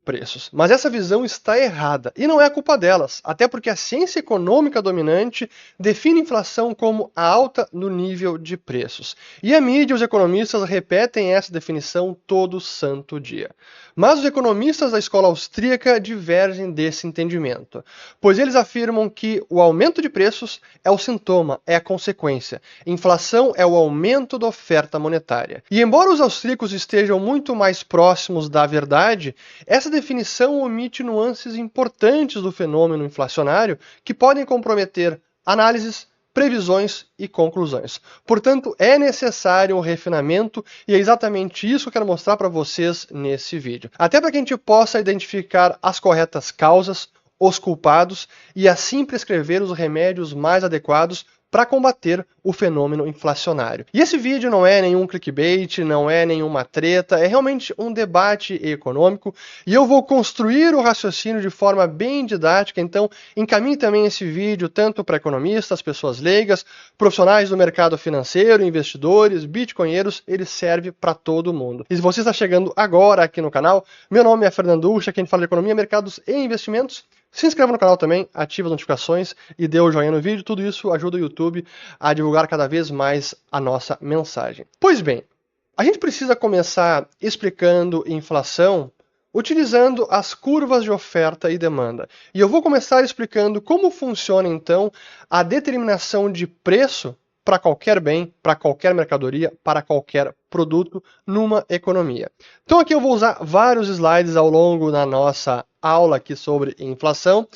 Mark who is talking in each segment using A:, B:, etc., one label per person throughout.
A: preços. Mas essa visão está errada, e não é culpa delas, até porque a ciência econômica dominante define inflação como a alta no nível de preços. E a mídia e os economistas repetem essa definição todo santo dia. Mas os economistas da escola austríaca divergem desse entendimento, pois eles afirmam que o aumento de preços é o sintoma, é a consequência. Inflação é o aumento da oferta monetária. E embora os austríacos estejam muito mais próximos da verdade, essa definição omite nuances importantes do fenômeno inflacionário que podem comprometer análises, previsões e conclusões. Portanto, é necessário um refinamento e é exatamente isso que eu quero mostrar para vocês nesse vídeo. Até para que a gente possa identificar as corretas causas, os culpados e assim prescrever os remédios mais adequados para combater o fenômeno inflacionário. E esse vídeo não é nenhum clickbait, não é nenhuma treta, é realmente um debate econômico e eu vou construir o raciocínio de forma bem didática, então encaminhe também esse vídeo tanto para economistas, pessoas leigas, profissionais do mercado financeiro, investidores, bitcoinheiros, ele serve para todo mundo. E se você está chegando agora aqui no canal, meu nome é Fernando Ucha, quem fala de economia, mercados e investimentos. Se inscreva no canal também, ative as notificações e dê o joinha no vídeo. Tudo isso ajuda o YouTube a divulgar cada vez mais a nossa mensagem. Pois bem, a gente precisa começar explicando inflação utilizando as curvas de oferta e demanda. E eu vou começar explicando como funciona então a determinação de preço para qualquer bem, para qualquer mercadoria, para qualquer produto numa economia. Então aqui eu vou usar vários slides ao longo da nossa aula aqui sobre inflação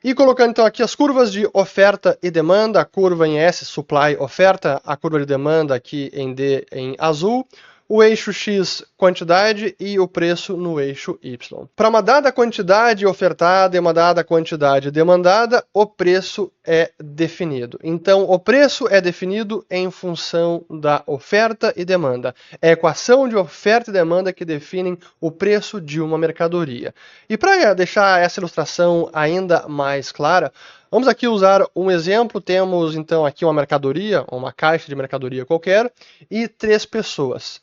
A: e colocando então aqui as curvas de oferta e demanda, a curva em S, supply, oferta, a curva de demanda aqui em D em azul, o eixo X, quantidade, e o preço no eixo Y. Para uma dada quantidade ofertada e uma dada quantidade demandada, o preço é definido. Então, o preço é definido em função da oferta e demanda. É a equação de oferta e demanda que definem o preço de uma mercadoria. E para deixar essa ilustração ainda mais clara, vamos aqui usar um exemplo. Temos então aqui uma mercadoria, uma caixa de mercadoria qualquer, e 3 pessoas.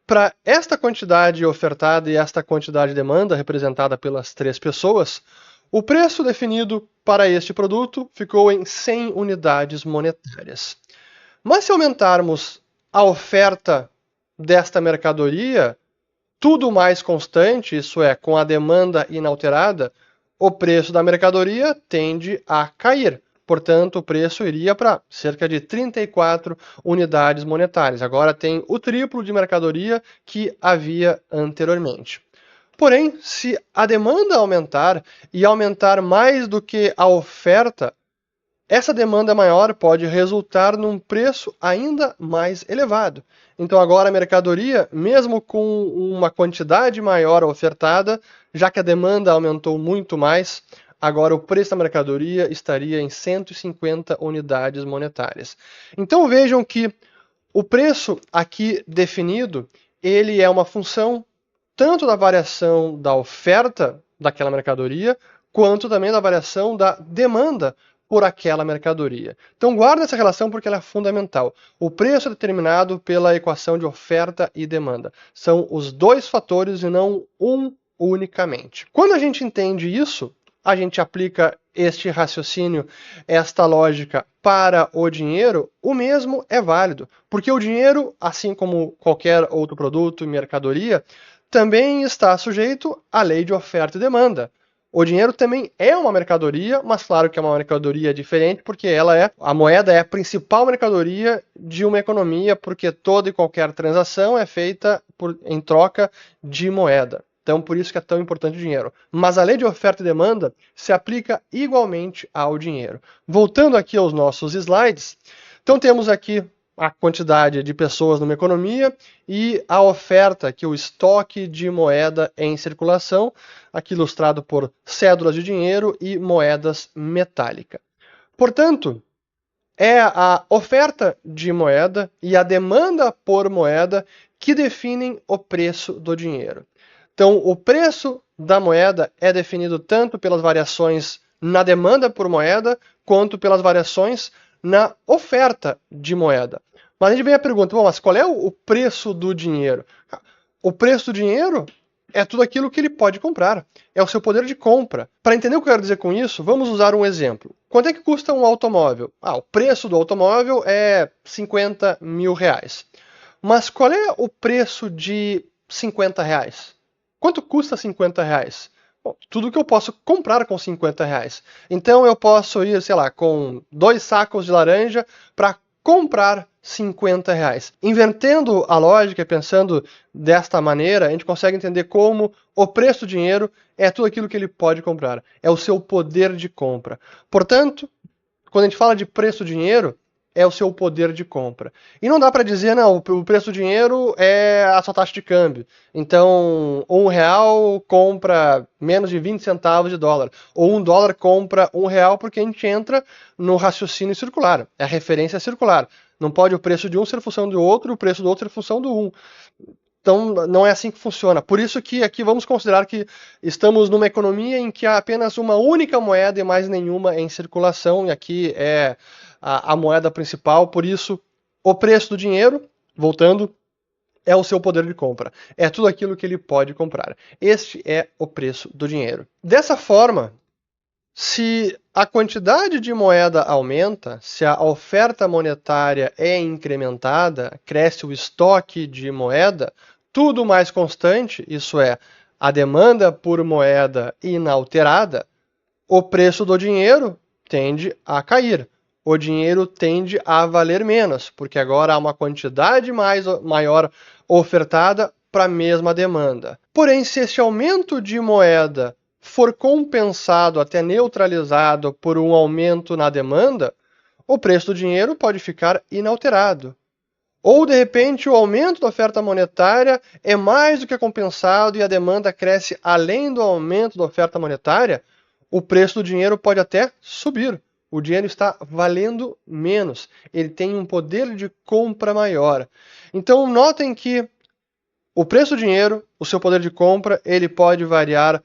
A: Para esta quantidade ofertada e esta quantidade de demanda, representada pelas 3 pessoas, o preço definido para este produto ficou em 100 unidades monetárias. Mas se aumentarmos a oferta desta mercadoria, tudo mais constante, isso é, com a demanda inalterada, o preço da mercadoria tende a cair. Portanto, o preço iria para cerca de 34 unidades monetárias. Agora tem o triplo de mercadoria que havia anteriormente. Porém, se a demanda aumentar e aumentar mais do que a oferta, essa demanda maior pode resultar num preço ainda mais elevado. Então agora a mercadoria, mesmo com uma quantidade maior ofertada, já que a demanda aumentou muito mais, agora o preço da mercadoria estaria em 150 unidades monetárias. Então vejam que o preço aqui definido, ele é uma função tanto da variação da oferta daquela mercadoria, quanto também da variação da demanda por aquela mercadoria. Então guarda essa relação porque ela é fundamental. O preço é determinado pela equação de oferta e demanda. São os 2 fatores e não um unicamente. Quando a gente entende isso, a gente aplica este raciocínio, esta lógica para o dinheiro, o mesmo é válido. Porque o dinheiro, assim como qualquer outro produto e mercadoria, também está sujeito à lei de oferta e demanda. O dinheiro também é uma mercadoria, mas claro que é uma mercadoria diferente, porque a moeda é a principal mercadoria de uma economia, porque toda e qualquer transação é feita em troca de moeda. Então, por isso que é tão importante o dinheiro. Mas a lei de oferta e demanda se aplica igualmente ao dinheiro. Voltando aqui aos nossos slides, então temos aqui a quantidade de pessoas numa economia e a oferta, que é o estoque de moeda em circulação, aqui ilustrado por cédulas de dinheiro e moedas metálicas. Portanto, é a oferta de moeda e a demanda por moeda que definem o preço do dinheiro. Então, o preço da moeda é definido tanto pelas variações na demanda por moeda, quanto pelas variações na oferta de moeda. Mas a gente vem a pergunta, bom, mas qual é o preço do dinheiro? O preço do dinheiro é tudo aquilo que ele pode comprar. É o seu poder de compra. Para entender o que eu quero dizer com isso, vamos usar um exemplo. Quanto é que custa um automóvel? O preço do automóvel é 50 mil reais. Mas qual é o preço de 50 reais? Quanto custa 50 reais? Bom, tudo que eu posso comprar com 50 reais. Então eu posso ir, sei lá, com 2 sacos de laranja para comprar 50 reais. Invertendo a lógica e pensando desta maneira, a gente consegue entender como o preço do dinheiro é tudo aquilo que ele pode comprar. É o seu poder de compra. Portanto, quando a gente fala de preço do dinheiro, é o seu poder de compra. E não dá para dizer, não, o preço do dinheiro é a sua taxa de câmbio. Então, R$ 1 compra menos de 20 centavos de dólar. Ou $1 compra R$ 1, porque a gente entra no raciocínio circular. É a referência circular. Não pode o preço de um ser função do outro e o preço do outro ser função do um. Então, não é assim que funciona. Por isso que aqui vamos considerar que estamos numa economia em que há apenas uma única moeda e mais nenhuma em circulação, e aqui é a moeda principal. Por isso, o preço do dinheiro, voltando, é o seu poder de compra. É tudo aquilo que ele pode comprar. Este é o preço do dinheiro. Dessa forma, se a quantidade de moeda aumenta, se a oferta monetária é incrementada, cresce o estoque de moeda, tudo mais constante, isso é, a demanda por moeda inalterada, o preço do dinheiro tende a cair. O dinheiro tende a valer menos, porque agora há uma quantidade maior ofertada para a mesma demanda. Porém, se esse aumento de moeda for compensado, até neutralizado por um aumento na demanda, o preço do dinheiro pode ficar inalterado. Ou, de repente, o aumento da oferta monetária é mais do que compensado e a demanda cresce além do aumento da oferta monetária, o preço do dinheiro pode até subir. O dinheiro está valendo menos. Ele tem um poder de compra maior. Então, notem que o preço do dinheiro, o seu poder de compra, ele pode variar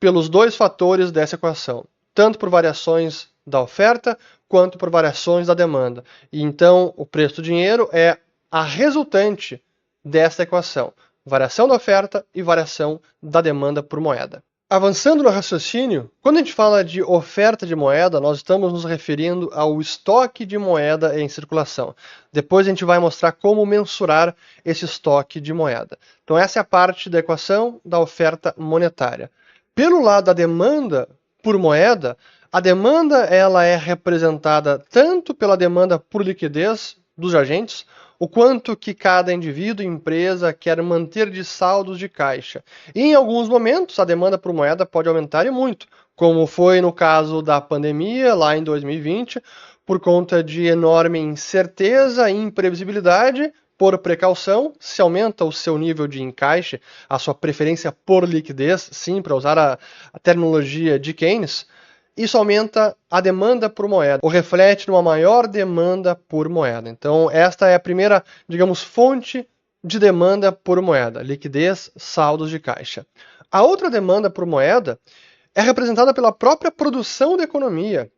A: pelos dois fatores dessa equação, tanto por variações da oferta quanto por variações da demanda. E então, o preço do dinheiro é a resultante dessa equação, variação da oferta e variação da demanda por moeda. Avançando no raciocínio, quando a gente fala de oferta de moeda, nós estamos nos referindo ao estoque de moeda em circulação. Depois a gente vai mostrar como mensurar esse estoque de moeda. Então essa é a parte da equação da oferta monetária. Pelo lado da demanda por moeda, a demanda ela é representada tanto pela demanda por liquidez dos agentes, o quanto que cada indivíduo e empresa quer manter de saldos de caixa. E em alguns momentos a demanda por moeda pode aumentar e muito, como foi no caso da pandemia lá em 2020, por conta de enorme incerteza e imprevisibilidade. Por precaução, se aumenta o seu nível de encaixe, a sua preferência por liquidez, sim, para usar a terminologia de Keynes, isso aumenta a demanda por moeda, ou reflete numa maior demanda por moeda. Então, esta é a primeira, digamos, fonte de demanda por moeda, liquidez, saldos de caixa. A outra demanda por moeda é representada pela própria produção da economia.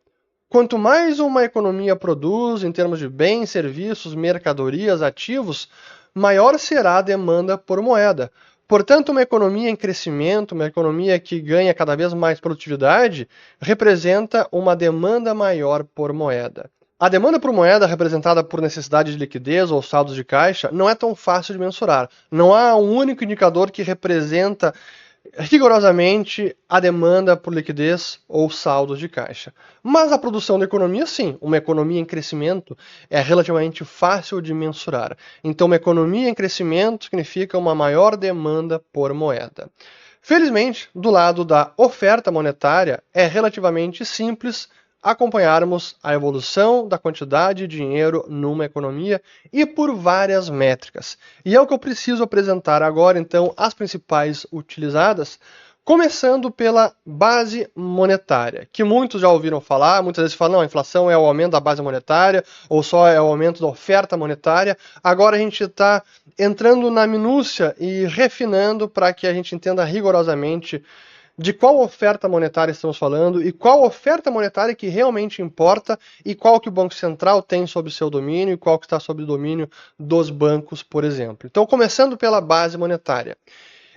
A: Quanto mais uma economia produz em termos de bens, serviços, mercadorias, ativos, maior será a demanda por moeda. Portanto, uma economia em crescimento, uma economia que ganha cada vez mais produtividade, representa uma demanda maior por moeda. A demanda por moeda, representada por necessidade de liquidez ou saldos de caixa, não é tão fácil de mensurar. Não há um único indicador que representa rigorosamente a demanda por liquidez ou saldos de caixa. Mas a produção da economia, sim, uma economia em crescimento é relativamente fácil de mensurar. Então, uma economia em crescimento significa uma maior demanda por moeda. Felizmente, do lado da oferta monetária, é relativamente simples acompanharmos a evolução da quantidade de dinheiro numa economia e por várias métricas. E é o que eu preciso apresentar agora, então, as principais utilizadas, começando pela base monetária, que muitos já ouviram falar, muitas vezes falam, não, a inflação é o aumento da base monetária, ou só é o aumento da oferta monetária. Agora a gente está entrando na minúcia e refinando para que a gente entenda rigorosamente de qual oferta monetária estamos falando e qual oferta monetária que realmente importa e qual que o Banco Central tem sob seu domínio e qual que está sob o domínio dos bancos, por exemplo. Então, começando pela base monetária.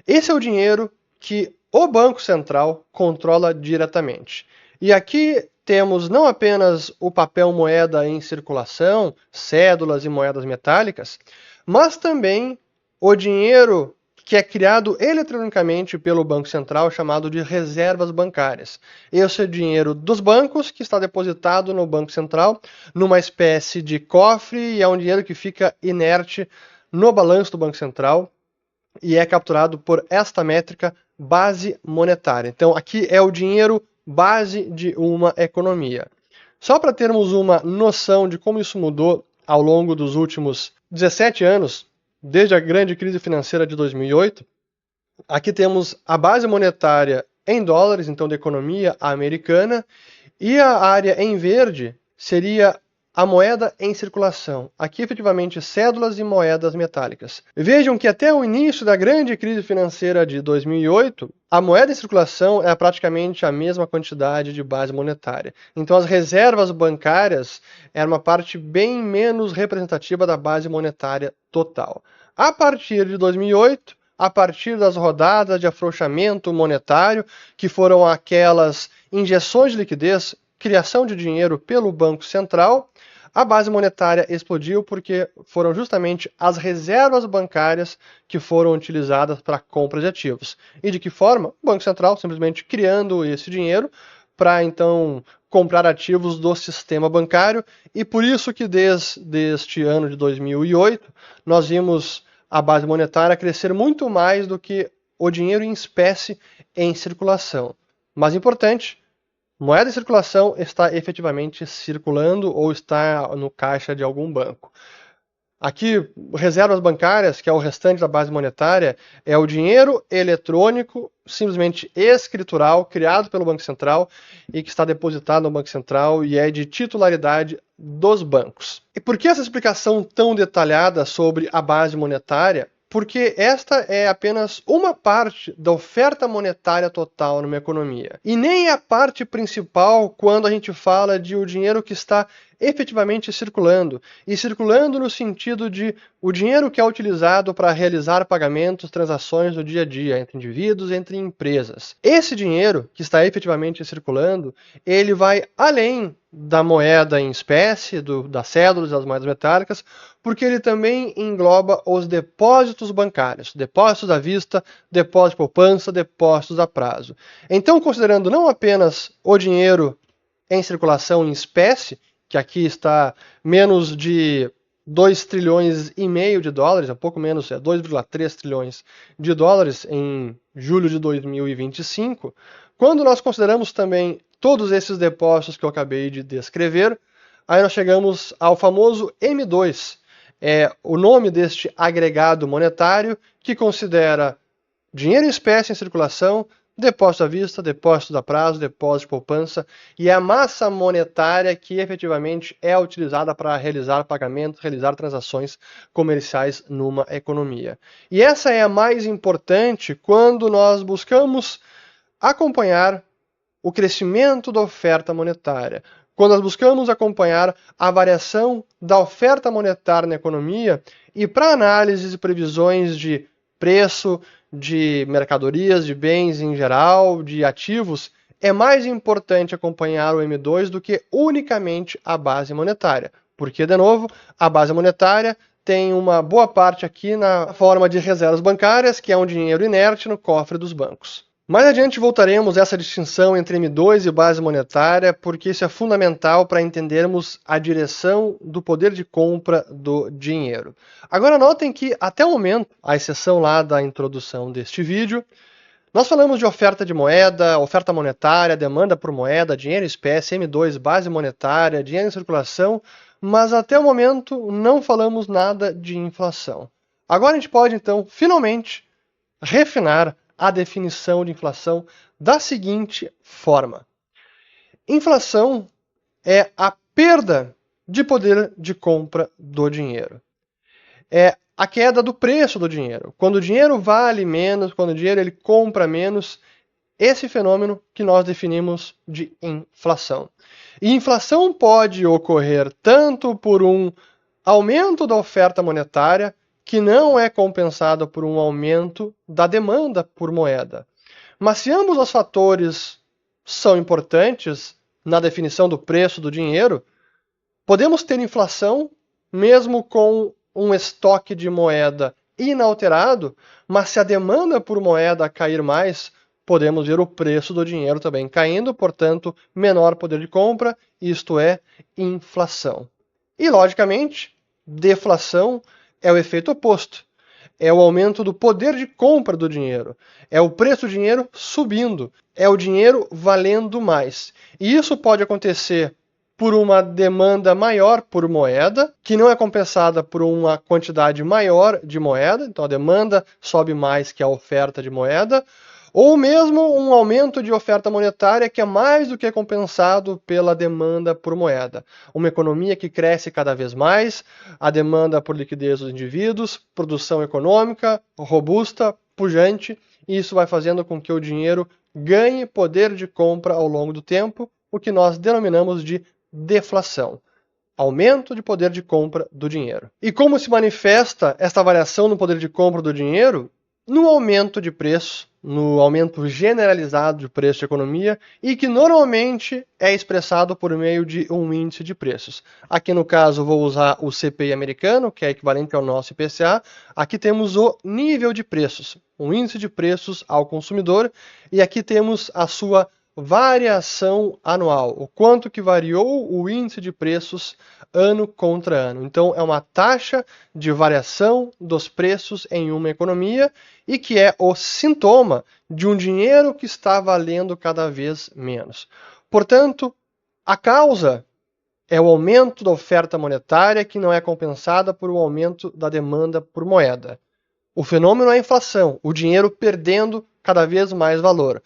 A: Esse é o dinheiro que o Banco Central controla diretamente. E aqui temos não apenas o papel moeda em circulação, cédulas e moedas metálicas, mas também o dinheiro que é criado eletronicamente pelo Banco Central, chamado de reservas bancárias. Esse é o dinheiro dos bancos que está depositado no Banco Central, numa espécie de cofre, e é um dinheiro que fica inerte no balanço do Banco Central e é capturado por esta métrica base monetária. Então, aqui é o dinheiro base de uma economia. Só para termos uma noção de como isso mudou ao longo dos últimos 17 anos, desde a grande crise financeira de 2008, aqui temos a base monetária em dólares, então da economia americana, e a área em verde seria a moeda em circulação. Aqui, efetivamente, cédulas e moedas metálicas. Vejam que até o início da grande crise financeira de 2008, a moeda em circulação é praticamente a mesma quantidade de base monetária. Então, as reservas bancárias eram uma parte bem menos representativa da base monetária total. A partir de 2008, a partir das rodadas de afrouxamento monetário, que foram aquelas injeções de liquidez, criação de dinheiro pelo Banco Central, a base monetária explodiu porque foram justamente as reservas bancárias que foram utilizadas para a compra de ativos. E de que forma? O Banco Central simplesmente criando esse dinheiro para então comprar ativos do sistema bancário, e por isso que desde este ano de 2008 nós vimos a base monetária crescer muito mais do que o dinheiro em espécie em circulação. Mais importante, moeda em circulação está efetivamente circulando ou está no caixa de algum banco. Aqui, reservas bancárias, que é o restante da base monetária, é o dinheiro eletrônico, simplesmente escritural, criado pelo Banco Central e que está depositado no Banco Central e é de titularidade dos bancos. E por que essa explicação tão detalhada sobre a base monetária? Porque esta é apenas uma parte da oferta monetária total numa economia. E nem a parte principal quando a gente fala de o dinheiro que está efetivamente circulando. E circulando no sentido de o dinheiro que é utilizado para realizar pagamentos, transações no dia a dia, entre indivíduos, entre empresas. Esse dinheiro que está efetivamente circulando, ele vai além da moeda em espécie, das cédulas, das moedas metálicas, porque ele também engloba os depósitos bancários, depósitos à vista, depósitos de poupança, depósitos a prazo. Então, considerando não apenas o dinheiro em circulação em espécie, que aqui está menos de 2,5 trilhões de dólares, um pouco menos, 2,3 trilhões de dólares em julho de 2025, quando nós consideramos também todos esses depósitos que eu acabei de descrever, aí nós chegamos ao famoso M2, é o nome deste agregado monetário que considera dinheiro em espécie em circulação, depósito à vista, depósito a prazo, depósito de poupança, e a massa monetária que efetivamente é utilizada para realizar pagamentos, realizar transações comerciais numa economia. E essa é a mais importante quando nós buscamos acompanhar o crescimento da oferta monetária. Quando nós buscamos acompanhar a variação da oferta monetária na economia e para análises e previsões de preço, de mercadorias, de bens em geral, de ativos, é mais importante acompanhar o M2 do que unicamente a base monetária. Porque, de novo, a base monetária tem uma boa parte aqui na forma de reservas bancárias, que é um dinheiro inerte no cofre dos bancos. Mais adiante voltaremos a essa distinção entre M2 e base monetária, porque isso é fundamental para entendermos a direção do poder de compra do dinheiro. Agora notem que, até o momento, à exceção lá da introdução deste vídeo, nós falamos de oferta de moeda, oferta monetária, demanda por moeda, dinheiro em espécie, M2, base monetária, dinheiro em circulação, mas até o momento não falamos nada de inflação. Agora a gente pode, então, finalmente, refinar a definição de inflação da seguinte forma. Inflação é a perda de poder de compra do dinheiro. É a queda do preço do dinheiro. Quando o dinheiro vale menos, quando o dinheiro ele compra menos, esse fenômeno que nós definimos de inflação. E inflação pode ocorrer tanto por um aumento da oferta monetária, que não é compensada por um aumento da demanda por moeda. Mas se ambos os fatores são importantes na definição do preço do dinheiro, podemos ter inflação mesmo com um estoque de moeda inalterado, mas se a demanda por moeda cair mais, podemos ver o preço do dinheiro também caindo, portanto, menor poder de compra, isto é, inflação. E, logicamente, deflação é o efeito oposto. É o aumento do poder de compra do dinheiro. É o preço do dinheiro subindo. É o dinheiro valendo mais. E isso pode acontecer por uma demanda maior por moeda, que não é compensada por uma quantidade maior de moeda, então a demanda sobe mais que a oferta de moeda, ou mesmo um aumento de oferta monetária que é mais do que compensado pela demanda por moeda. Uma economia que cresce cada vez mais, a demanda por liquidez dos indivíduos, produção econômica robusta, pujante, e isso vai fazendo com que o dinheiro ganhe poder de compra ao longo do tempo, o que nós denominamos de deflação. Aumento de poder de compra do dinheiro. E como se manifesta esta variação no poder de compra do dinheiro? No aumento de preço, no aumento generalizado de preço de economia e que normalmente é expressado por meio de um índice de preços. Aqui no caso vou usar o CPI americano, que é equivalente ao nosso IPCA. Aqui temos o nível de preços, um índice de preços ao consumidor, e aqui temos a sua variação anual, o quanto que variou o índice de preços ano contra ano. Então, é uma taxa de variação dos preços em uma economia e que é o sintoma de um dinheiro que está valendo cada vez menos. Portanto, a causa é o aumento da oferta monetária que não é compensada por um aumento da demanda por moeda. O fenômeno é a inflação, o dinheiro perdendo cada vez mais valor.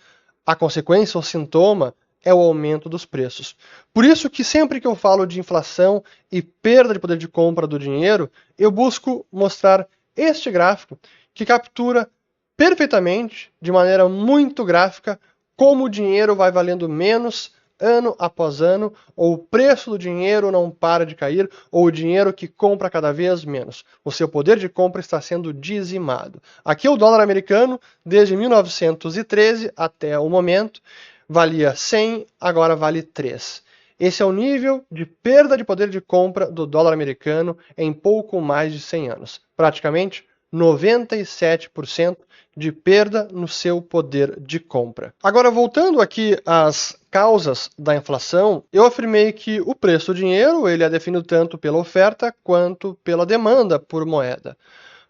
A: A consequência, o sintoma, é o aumento dos preços. Por isso que sempre que eu falo de inflação e perda de poder de compra do dinheiro, eu busco mostrar este gráfico que captura perfeitamente, de maneira muito gráfica, como o dinheiro vai valendo menos ano após ano, ou o preço do dinheiro não para de cair, ou o dinheiro que compra cada vez menos. O seu poder de compra está sendo dizimado. Aqui o dólar americano, desde 1913 até o momento, valia 100, agora vale 3. Esse é o nível de perda de poder de compra do dólar americano em pouco mais de 100 anos. Praticamente 97% de perda no seu poder de compra. Agora, voltando aqui às causas da inflação, eu afirmei que o preço do dinheiro ele é definido tanto pela oferta quanto pela demanda por moeda.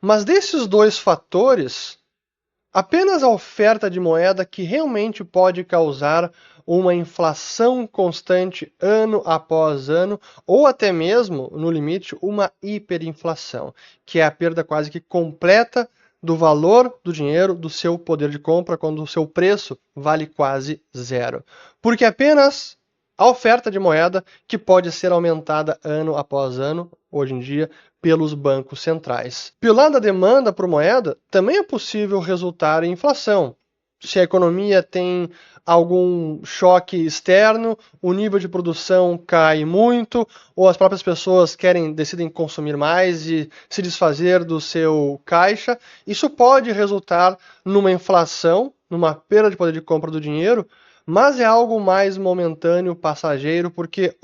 A: Mas desses dois fatores, apenas a oferta de moeda que realmente pode causar uma inflação constante ano após ano, ou até mesmo, no limite, uma hiperinflação, que é a perda quase que completa do valor do dinheiro, do seu poder de compra, quando o seu preço vale quase zero. Porque apenas a oferta de moeda que pode ser aumentada ano após ano, hoje em dia, pelos bancos centrais. Pelo lado da demanda por moeda, também é possível resultar em inflação. Se a economia tem algum choque externo, o nível de produção cai muito, ou as próprias pessoas decidem consumir mais e se desfazer do seu caixa, isso pode resultar numa inflação, numa perda de poder de compra do dinheiro, mas é algo mais momentâneo, passageiro, porque,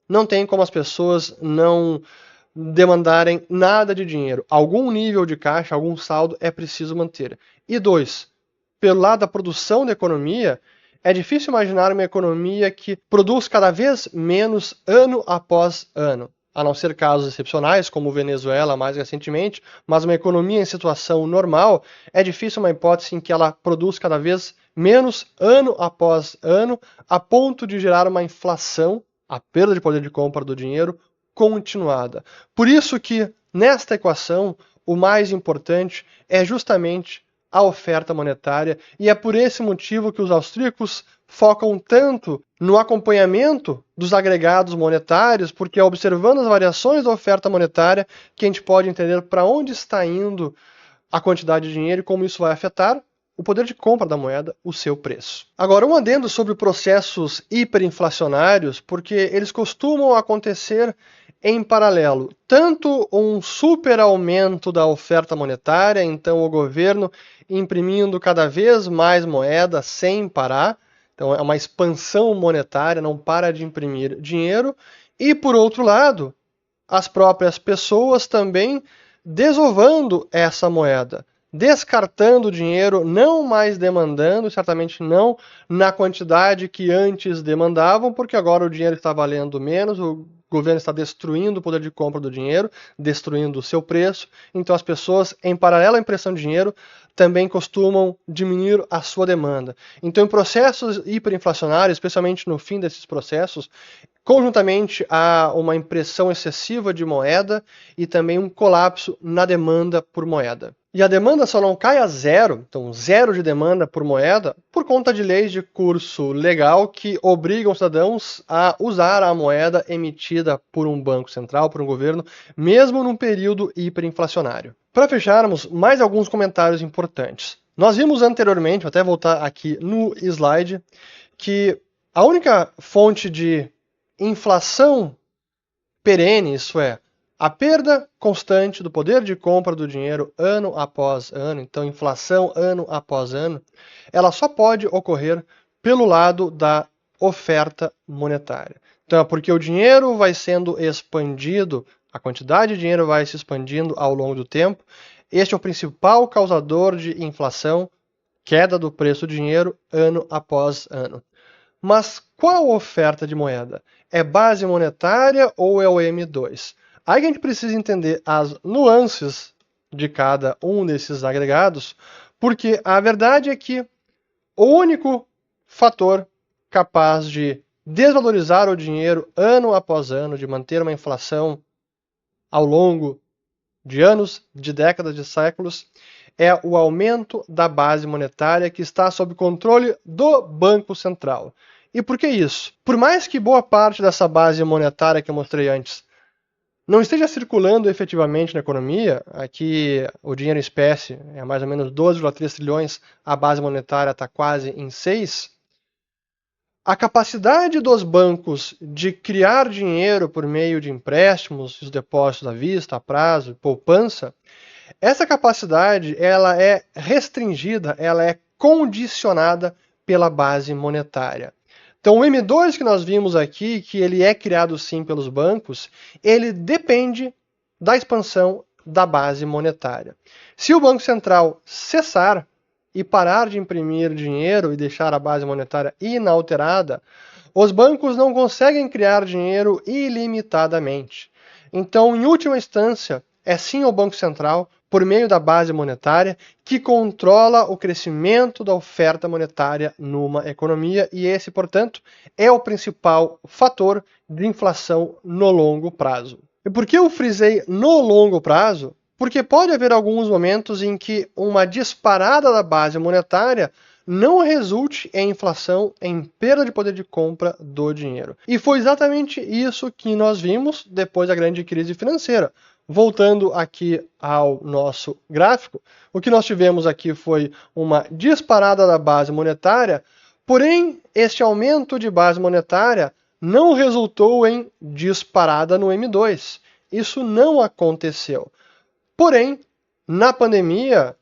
A: não tem como as pessoas não demandarem nada de dinheiro. Algum nível de caixa, algum saldo é preciso manter. E 2, pelo lado da produção da economia, é difícil imaginar uma economia que produz cada vez menos ano após ano, a não ser casos excepcionais, como Venezuela mais recentemente, mas uma economia em situação normal, é difícil uma hipótese em que ela produz cada vez menos ano após ano, a ponto de gerar uma inflação, a perda de poder de compra do dinheiro, continuada. Por isso que, nesta equação, o mais importante é justamente a oferta monetária, e é por esse motivo que os austríacos focam tanto no acompanhamento dos agregados monetários, porque é observando as variações da oferta monetária que a gente pode entender para onde está indo a quantidade de dinheiro e como isso vai afetar o poder de compra da moeda, o seu preço. Agora, um adendo sobre processos hiperinflacionários, porque eles costumam acontecer em paralelo, tanto um super aumento da oferta monetária, então o governo imprimindo cada vez mais moeda sem parar, então é uma expansão monetária, não para de imprimir dinheiro, e por outro lado, as próprias pessoas também desovando essa moeda, descartando o dinheiro, não mais demandando, certamente não na quantidade que antes demandavam, porque agora o dinheiro está valendo menos, o governo está destruindo o poder de compra do dinheiro, destruindo o seu preço, então as pessoas, em paralelo à impressão de dinheiro, também costumam diminuir a sua demanda. Então, em processos hiperinflacionários, especialmente no fim desses processos, conjuntamente há uma impressão excessiva de moeda e também um colapso na demanda por moeda. E a demanda só não cai a zero, então zero de demanda por moeda, por conta de leis de curso legal que obrigam cidadãos a usar a moeda emitida por um banco central, por um governo, mesmo num período hiperinflacionário. Para fecharmos, mais alguns comentários importantes. Nós vimos anteriormente, vou até voltar aqui no slide, que a única fonte de inflação perene, isso é, a perda constante do poder de compra do dinheiro ano após ano, então inflação ano após ano, ela só pode ocorrer pelo lado da oferta monetária. Então é porque o dinheiro vai sendo expandido, a quantidade de dinheiro vai se expandindo ao longo do tempo. Este é o principal causador de inflação, queda do preço do dinheiro ano após ano. Mas qual oferta de moeda? É base monetária ou é o M2? Aí a gente precisa entender as nuances de cada um desses agregados, porque a verdade é que o único fator capaz de desvalorizar o dinheiro ano após ano, de manter uma inflação ao longo de anos, de décadas, de séculos, é o aumento da base monetária que está sob controle do Banco Central. E por que isso? Por mais que boa parte dessa base monetária que eu mostrei antes não esteja circulando efetivamente na economia, aqui o dinheiro em espécie é mais ou menos 12,3 trilhões, a base monetária está quase em 6, a capacidade dos bancos de criar dinheiro por meio de empréstimos, os depósitos à vista, a prazo, poupança, essa capacidade ela é restringida, ela é condicionada pela base monetária. Então, o M2 que nós vimos aqui, que ele é criado sim pelos bancos, ele depende da expansão da base monetária. Se o Banco Central cessar e parar de imprimir dinheiro e deixar a base monetária inalterada, os bancos não conseguem criar dinheiro ilimitadamente. Então, em última instância, é sim o Banco Central, por meio da base monetária, que controla o crescimento da oferta monetária numa economia, e esse, portanto, é o principal fator de inflação no longo prazo. E por que eu frisei no longo prazo? Porque pode haver alguns momentos em que uma disparada da base monetária não resulte em inflação, em perda de poder de compra do dinheiro. E foi exatamente isso que nós vimos depois da grande crise financeira. Voltando aqui ao nosso gráfico, o que nós tivemos aqui foi uma disparada da base monetária, porém, este aumento de base monetária não resultou em disparada no M2. Isso não aconteceu. Porém, na pandemia,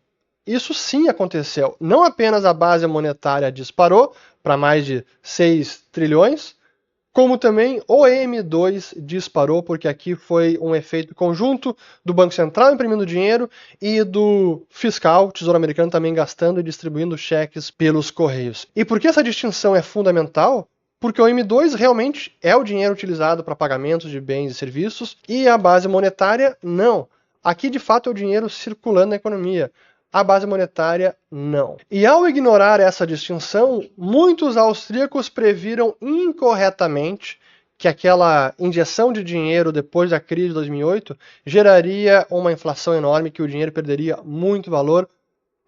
A: isso sim aconteceu. Não apenas a base monetária disparou para mais de 6 trilhões, como também o M2 disparou, porque aqui foi um efeito conjunto do Banco Central imprimindo dinheiro e do fiscal, Tesouro Americano, também gastando e distribuindo cheques pelos correios. E por que essa distinção é fundamental? Porque o M2 realmente é o dinheiro utilizado para pagamentos de bens e serviços e a base monetária não. Aqui, de fato, é o dinheiro circulando na economia. A base monetária, não. E ao ignorar essa distinção, muitos austríacos previram incorretamente que aquela injeção de dinheiro depois da crise de 2008 geraria uma inflação enorme, que o dinheiro perderia muito valor,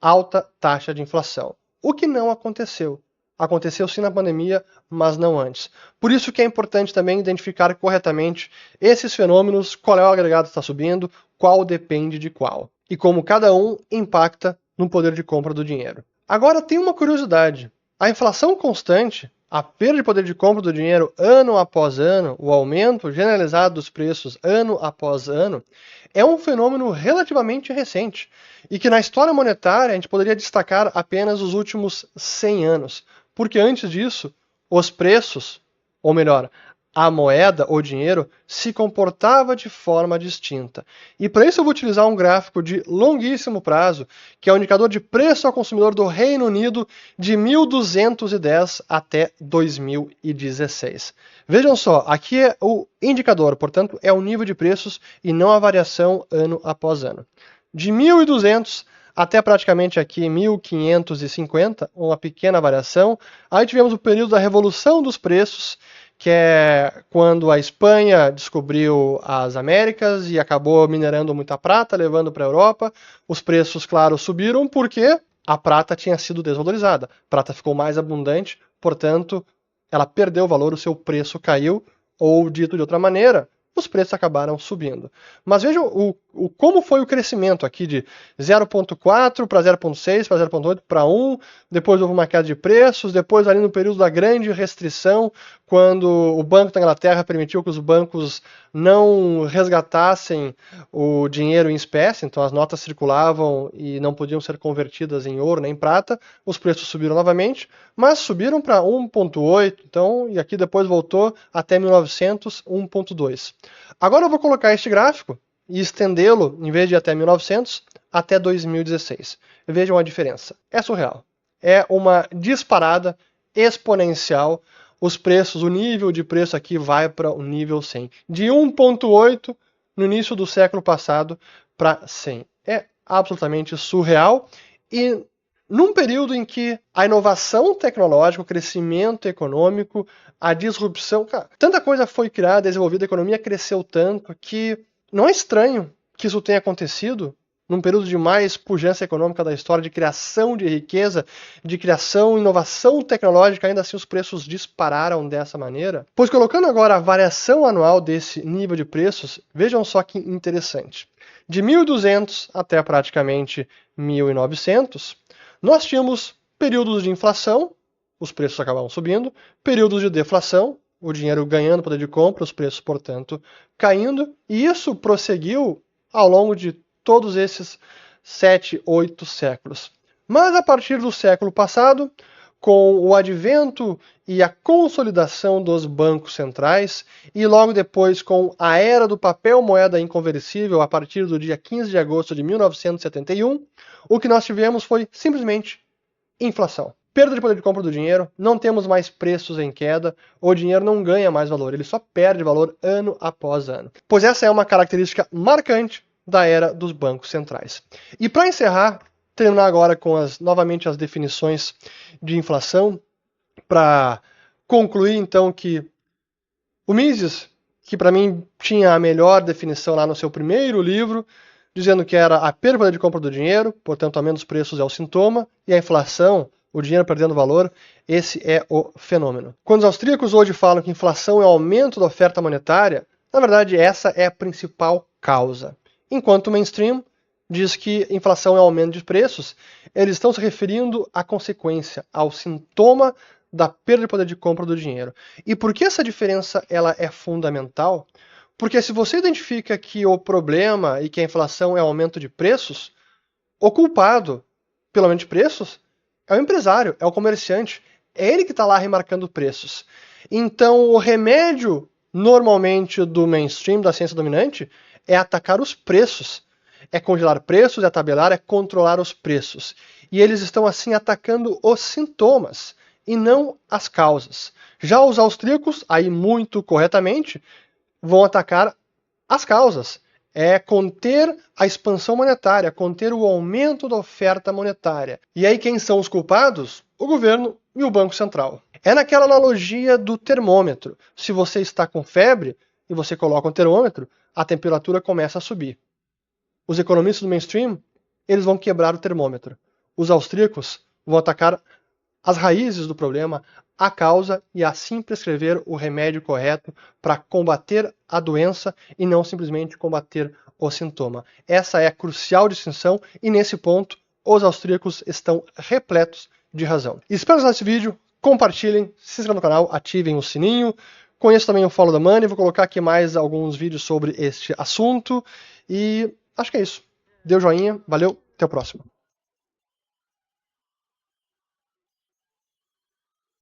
A: alta taxa de inflação. O que não aconteceu. Aconteceu sim na pandemia, mas não antes. Por isso que é importante também identificar corretamente esses fenômenos, qual é o agregado que está subindo, qual depende de qual, e como cada um impacta no poder de compra do dinheiro. Agora tem uma curiosidade. A inflação constante, a perda de poder de compra do dinheiro ano após ano, o aumento generalizado dos preços ano após ano, é um fenômeno relativamente recente e que na história monetária a gente poderia destacar apenas os últimos 100 anos, porque antes disso, os preços, ou melhor, a moeda ou dinheiro se comportava de forma distinta. E para isso eu vou utilizar um gráfico de longuíssimo prazo, que é o indicador de preço ao consumidor do Reino Unido de 1210 até 2016. Vejam só, aqui é o indicador, portanto é o nível de preços e não a variação ano após ano. De 1200 até praticamente aqui 1550, uma pequena variação. Aí tivemos o período da Revolução dos Preços, que é quando a Espanha descobriu as Américas e acabou minerando muita prata, levando para a Europa. Os preços, claro, subiram porque a prata tinha sido desvalorizada. A prata ficou mais abundante, portanto, ela perdeu valor, o seu preço caiu, ou dito de outra maneira, os preços acabaram subindo. Mas vejam como foi o crescimento aqui de 0,4 para 0,6, para 0,8, para 1, depois houve uma queda de preços, depois ali no período da grande restrição, quando o Banco da Inglaterra permitiu que os bancos não resgatassem o dinheiro em espécie, então as notas circulavam e não podiam ser convertidas em ouro nem em prata, os preços subiram novamente, mas subiram para 1,8, então, e aqui depois voltou até 1900, 1,2. Agora eu vou colocar este gráfico e estendê-lo, em vez de até 1900, até 2016. Vejam a diferença. É surreal. É uma disparada exponencial. Os preços, o nível de preço aqui vai para o nível 100. De 1,8 no início do século passado para 100. É absolutamente surreal. E num período em que a inovação tecnológica, o crescimento econômico, a disrupção, cara, tanta coisa foi criada, desenvolvida, a economia cresceu tanto que não é estranho que isso tenha acontecido num período de mais pujança econômica da história, de criação de riqueza, de criação, inovação tecnológica, ainda assim os preços dispararam dessa maneira. Pois colocando agora a variação anual desse nível de preços, vejam só que interessante. De 1200 até praticamente 1900, nós tínhamos períodos de inflação, os preços acabavam subindo, períodos de deflação, o dinheiro ganhando poder de compra, os preços, portanto, caindo, e isso prosseguiu ao longo de todos esses 7, 8 séculos. Mas a partir do século passado, com o advento e a consolidação dos bancos centrais, e logo depois com a era do papel moeda inconversível a partir do dia 15 de agosto de 1971, o que nós tivemos foi simplesmente inflação. Perda de poder de compra do dinheiro, não temos mais preços em queda, o dinheiro não ganha mais valor, ele só perde valor ano após ano. Pois essa é uma característica marcante da era dos bancos centrais. E para encerrar, terminar agora com novamente as definições de inflação, para concluir então que o Mises, que para mim tinha a melhor definição lá no seu primeiro livro, dizendo que era a perda de compra do dinheiro, portanto, aumentos dos preços é o sintoma, e a inflação, o dinheiro perdendo valor, esse é o fenômeno. Quando os austríacos hoje falam que inflação é o aumento da oferta monetária, na verdade essa é a principal causa. Enquanto o mainstream diz que inflação é o aumento de preços, eles estão se referindo à consequência, ao sintoma da perda de poder de compra do dinheiro. E por que essa diferença ela é fundamental? Porque se você identifica que o problema e que a inflação é o aumento de preços, o culpado pelo aumento de preços é o empresário, é o comerciante. É ele que está lá remarcando preços. Então, o remédio, normalmente, do mainstream, da ciência dominante, é atacar os preços. É congelar preços, é tabelar, é controlar os preços. E eles estão, assim, atacando os sintomas e não as causas. Já os austríacos, aí muito corretamente, vão atacar as causas. É conter a expansão monetária, conter o aumento da oferta monetária. E aí quem são os culpados? O governo e o Banco Central. É naquela analogia do termômetro. Se você está com febre e você coloca um termômetro, a temperatura começa a subir. Os economistas do mainstream, eles vão quebrar o termômetro. Os austríacos vão atacar as raízes do problema, a causa, e assim prescrever o remédio correto para combater a doença e não simplesmente combater o sintoma. Essa é a crucial distinção e nesse ponto os austríacos estão repletos de razão. Espero que esse vídeo compartilhem, se inscrevam no canal, ativem o sininho. Conheço também o Follow the Money, vou colocar aqui mais alguns vídeos sobre este assunto. E acho que é isso. Dê o joinha, valeu, até o próximo.